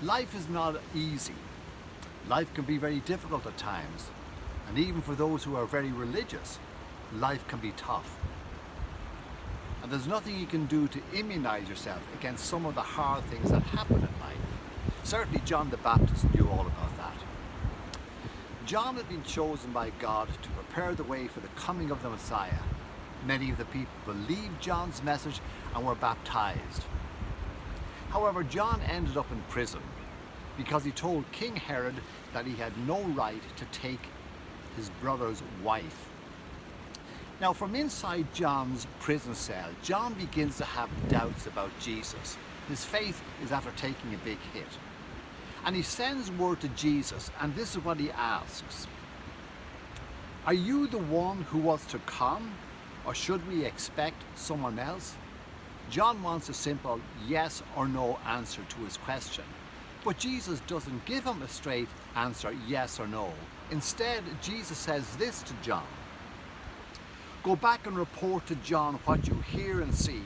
Life is not easy. Life can be very difficult at times. And even for those who are very religious, life can be tough. And there's nothing you can do to immunize yourself against some of the hard things that happen in life. Certainly John the Baptist knew all about that. John had been chosen by God to prepare the way for the coming of the Messiah. Many of the people believed John's message and were baptized. However, John ended up in prison because he told King Herod that he had no right to take his brother's wife. Now, from inside John's prison cell, John begins to have doubts about Jesus. His faith is after taking a big hit. And he sends word to Jesus, and this is what he asks. Are you the one who was to come, or should we expect someone else? John wants a simple yes or no answer to his question. But Jesus doesn't give him a straight answer, yes or no. Instead, Jesus says this to John. Go back and report to John what you hear and see.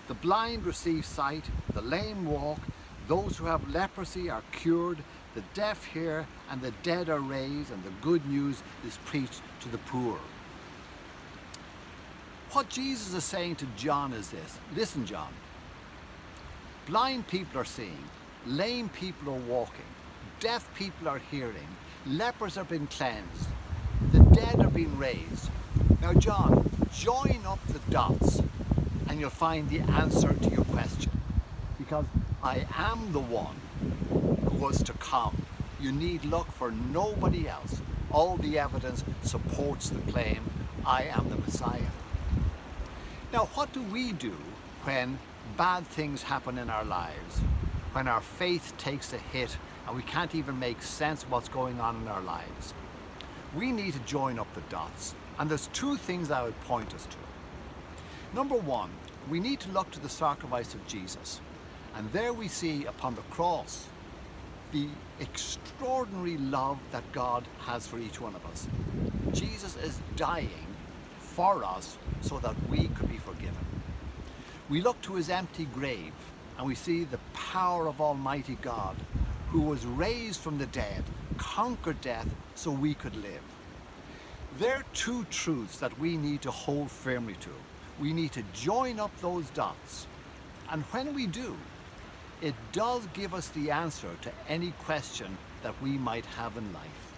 The blind receive sight, the lame walk, those who have leprosy are cured, the deaf hear, and the dead are raised, and the good news is preached to the poor. What Jesus is saying to John is this. Listen, John. Blind people are seeing, lame people are walking, deaf people are hearing, lepers are being cleansed, the dead are being raised. Now, John, join up the dots and you'll find the answer to your question. Because I am the one who was to come. You need look for nobody else. All the evidence supports the claim, I am the Messiah. Now, what do we do when bad things happen in our lives? When our faith takes a hit and we can't even make sense of what's going on in our lives? We need to join up the dots. And there's two things I would point us to. Number one, we need to look to the sacrifice of Jesus. And there we see upon the cross the extraordinary love that God has for each one of us. Jesus is dying for us so that we could be forgiven. We look to his empty grave and we see the power of Almighty God, who was raised from the dead, conquered death so we could live. There are two truths that we need to hold firmly to. We need to join up those dots. And when we do, it does give us the answer to any question that we might have in life.